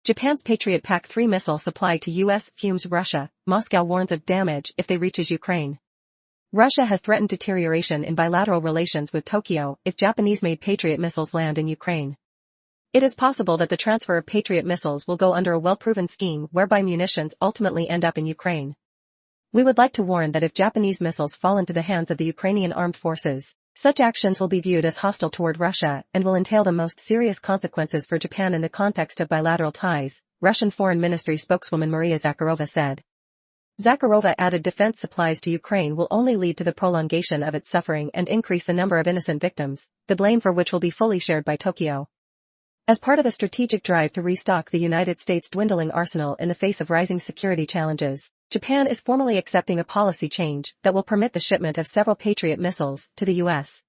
Japan's Patriot PAC-3 missile supply to U.S. fumes Russia. Moscow warns of damage if they reaches Ukraine. Russia has threatened deterioration in bilateral relations with Tokyo if Japanese-made Patriot missiles land in Ukraine. It is possible that the transfer of Patriot missiles will go under a well-proven scheme whereby munitions ultimately end up in Ukraine. We would like to warn that if Japanese missiles fall into the hands of the Ukrainian armed forces, such actions will be viewed as hostile toward Russia and will entail the most serious consequences for Japan in the context of bilateral ties, Russian Foreign Ministry spokeswoman Maria Zakharova said. Zakharova added defense supplies to Ukraine will only lead to the prolongation of its suffering and increase the number of innocent victims, the blame for which will be fully shared by Tokyo. As part of a strategic drive to restock the United States' dwindling arsenal in the face of rising security challenges, Japan is formally accepting a policy change that will permit the shipment of several Patriot missiles to the U.S.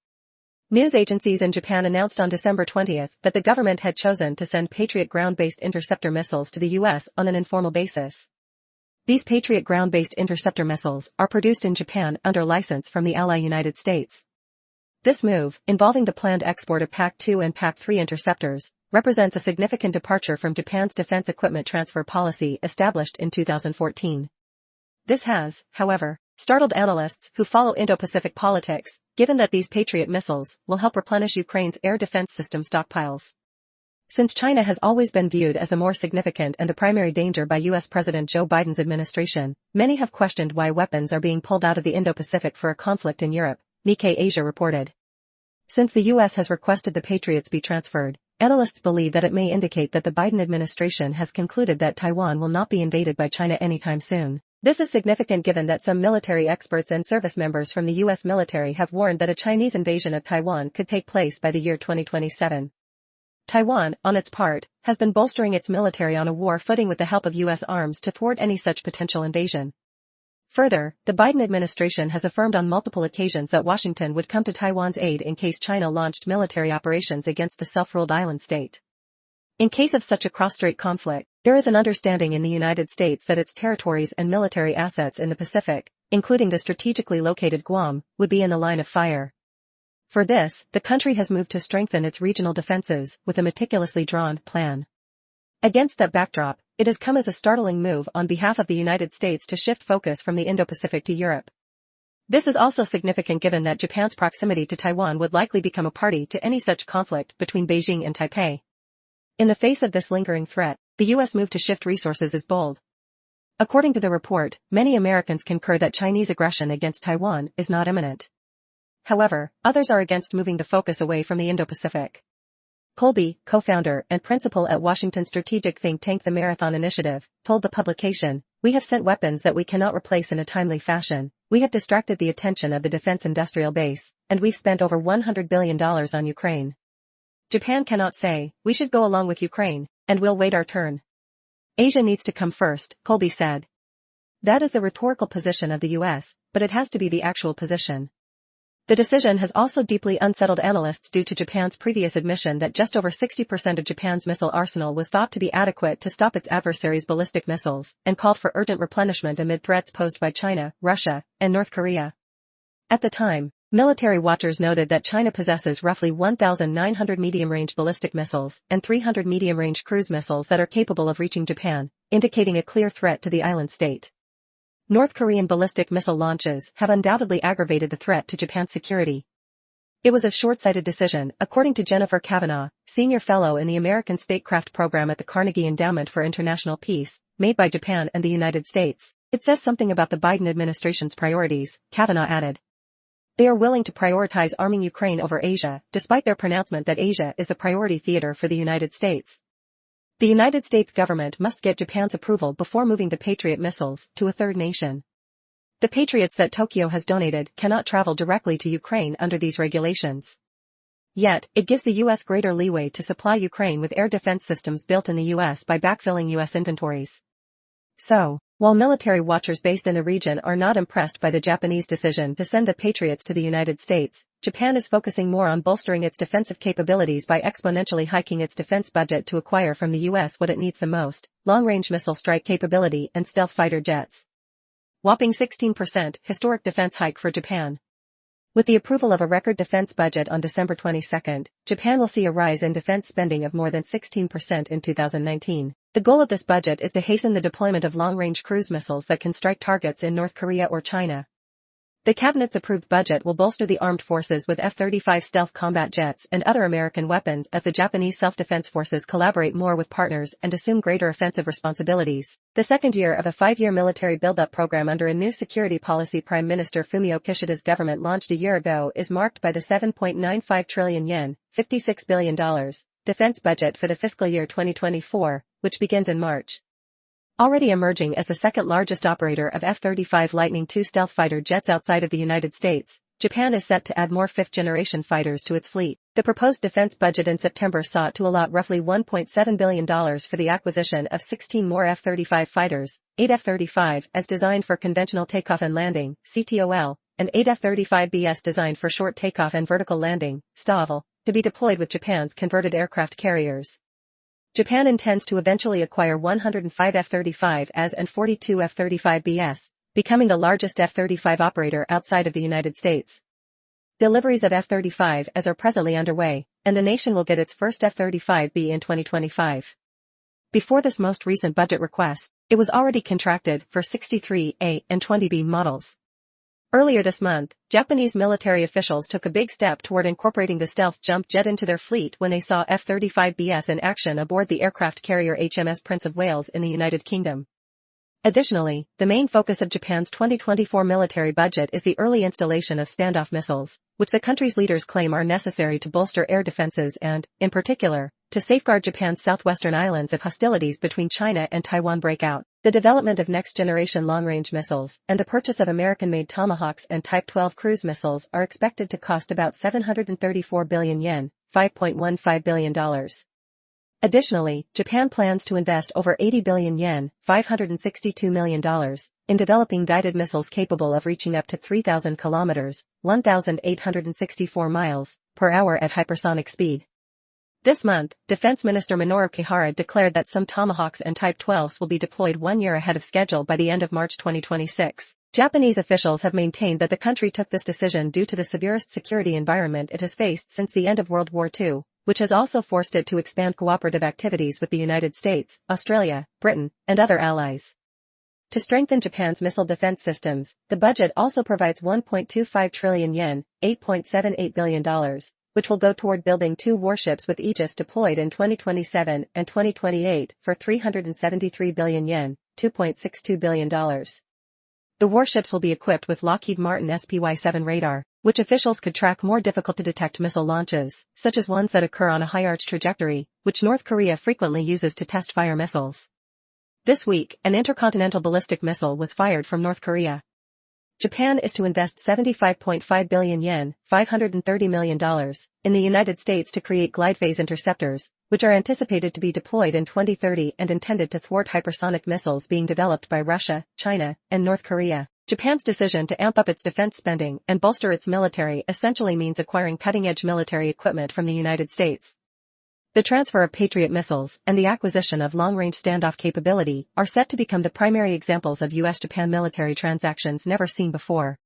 News agencies in Japan announced on December 20 that the government had chosen to send Patriot ground-based interceptor missiles to the U.S. on an informal basis. These Patriot ground-based interceptor missiles are produced in Japan under license from the ally United States. This move, involving the planned export of PAC-2 and PAC-3 interceptors, represents a significant departure from Japan's defense equipment transfer policy established in 2014. This has, however, startled analysts who follow Indo-Pacific politics, given that these Patriot missiles will help replenish Ukraine's air defense system stockpiles. Since China has always been viewed as the more significant and the primary danger by U.S. President Joe Biden's administration, many have questioned why weapons are being pulled out of the Indo-Pacific for a conflict in Europe, Nikkei Asia reported. Since the U.S. has requested the Patriots be transferred, analysts believe that it may indicate that the Biden administration has concluded that Taiwan will not be invaded by China anytime soon. This is significant given that some military experts and service members from the U.S. military have warned that a Chinese invasion of Taiwan could take place by the year 2027. Taiwan, on its part, has been bolstering its military on a war footing with the help of U.S. arms to thwart any such potential invasion. Further, the Biden administration has affirmed on multiple occasions that Washington would come to Taiwan's aid in case China launched military operations against the self-ruled island state. In case of such a cross-strait conflict, there is an understanding in the United States that its territories and military assets in the Pacific, including the strategically located Guam, would be in the line of fire. For this, the country has moved to strengthen its regional defenses with a meticulously drawn plan. Against that backdrop, it has come as a startling move on behalf of the United States to shift focus from the Indo-Pacific to Europe. This is also significant given that Japan's proximity to Taiwan would likely become a party to any such conflict between Beijing and Taipei. In the face of this lingering threat, the U.S. move to shift resources is bold. According to the report, many Americans concur that Chinese aggression against Taiwan is not imminent. However, others are against moving the focus away from the Indo-Pacific. Colby, co-founder and principal at Washington strategic think tank The Marathon Initiative, told the publication, "We have sent weapons that we cannot replace in a timely fashion, we have distracted the attention of the defense industrial base, and we've spent over $100 billion on Ukraine. Japan cannot say, we should go along with Ukraine, and we'll wait our turn. Asia needs to come first," Colby said. That is the rhetorical position of the U.S., but it has to be the actual position. The decision has also deeply unsettled analysts due to Japan's previous admission that just over 60% of Japan's missile arsenal was thought to be adequate to stop its adversaries' ballistic missiles, and called for urgent replenishment amid threats posed by China, Russia, and North Korea. At the time, military watchers noted that China possesses roughly 1,900 medium-range ballistic missiles and 300 medium-range cruise missiles that are capable of reaching Japan, indicating a clear threat to the island state. North Korean ballistic missile launches have undoubtedly aggravated the threat to Japan's security. It was a short-sighted decision, according to Jennifer Kavanaugh, senior fellow in the American Statecraft program at the Carnegie Endowment for International Peace, made by Japan and the United States. It says something about the Biden administration's priorities, Kavanaugh added. They are willing to prioritize arming Ukraine over Asia, despite their pronouncement that Asia is the priority theater for the United States. The United States government must get Japan's approval before moving the Patriot missiles to a third nation. The Patriots that Tokyo has donated cannot travel directly to Ukraine under these regulations. Yet, it gives the U.S. greater leeway to supply Ukraine with air defense systems built in the U.S. by backfilling U.S. inventories. So, while military watchers based in the region are not impressed by the Japanese decision to send the Patriots to the United States, Japan is focusing more on bolstering its defensive capabilities by exponentially hiking its defense budget to acquire from the U.S. what it needs the most, long-range missile strike capability and stealth fighter jets. Whopping 16% historic defense hike for Japan. With the approval of a record defense budget on December 22, Japan will see a rise in defense spending of more than 16% in 2019. The goal of this budget is to hasten the deployment of long-range cruise missiles that can strike targets in North Korea or China. The cabinet's approved budget will bolster the armed forces with F-35 stealth combat jets and other American weapons as the Japanese self-defense forces collaborate more with partners and assume greater offensive responsibilities. The second year of a 5-year military build-up program under a new security policy Prime Minister Fumio Kishida's government launched a year ago is marked by the 7.95 trillion yen, $56 billion, defense budget for the fiscal year 2024, which begins in March. Already emerging as the second-largest operator of F-35 Lightning II stealth fighter jets outside of the United States, Japan is set to add more fifth-generation fighters to its fleet. The proposed defense budget in September sought to allot roughly $1.7 billion for the acquisition of 16 more F-35 fighters, 8 F-35 as designed for conventional takeoff and landing, CTOL, and 8 F-35BS designed for short takeoff and vertical landing, STOVL, to be deployed with Japan's converted aircraft carriers. Japan intends to eventually acquire 105 F-35 as and 42 F-35BS, becoming the largest F-35 operator outside of the United States. Deliveries of F-35 as are presently underway, and the nation will get its first F-35B in 2025. Before this most recent budget request, it was already contracted for 63A and 20B models. Earlier this month, Japanese military officials took a big step toward incorporating the stealth jump jet into their fleet when they saw F-35BS in action aboard the aircraft carrier HMS Prince of Wales in the United Kingdom. Additionally, the main focus of Japan's 2024 military budget is the early installation of standoff missiles, which the country's leaders claim are necessary to bolster air defenses and, in particular, to safeguard Japan's southwestern islands if hostilities between China and Taiwan break out. The development of next-generation long-range missiles and the purchase of American-made Tomahawks and Type 12 cruise missiles are expected to cost about 734 billion yen, $5.15 billion. Additionally, Japan plans to invest over 80 billion yen, $562 million, in developing guided missiles capable of reaching up to 3,000 kilometers, 1,864 miles, per hour at hypersonic speed. This month, Defense Minister Minoru Kihara declared that some Tomahawks and Type 12s will be deployed 1 year ahead of schedule by the end of March 2026. Japanese officials have maintained that the country took this decision due to the severest security environment it has faced since the end of World War II, which has also forced it to expand cooperative activities with the United States, Australia, Britain, and other allies. To strengthen Japan's missile defense systems, the budget also provides 1.25 trillion yen, $8.78 billion, which will go toward building 2 warships with Aegis deployed in 2027 and 2028 for 373 billion yen, $2.62 billion. The warships will be equipped with Lockheed Martin SPY-7 radar, which officials could track more difficult-to-detect missile launches, such as ones that occur on a high-arch trajectory, which North Korea frequently uses to test fire missiles. This week, an intercontinental ballistic missile was fired from North Korea. Japan is to invest 75.5 billion yen, $530 million, in the United States to create glide phase interceptors, which are anticipated to be deployed in 2030 and intended to thwart hypersonic missiles being developed by Russia, China, and North Korea. Japan's decision to amp up its defense spending and bolster its military essentially means acquiring cutting-edge military equipment from the United States. The transfer of Patriot missiles and the acquisition of long-range standoff capability are set to become the primary examples of U.S.-Japan military transactions never seen before.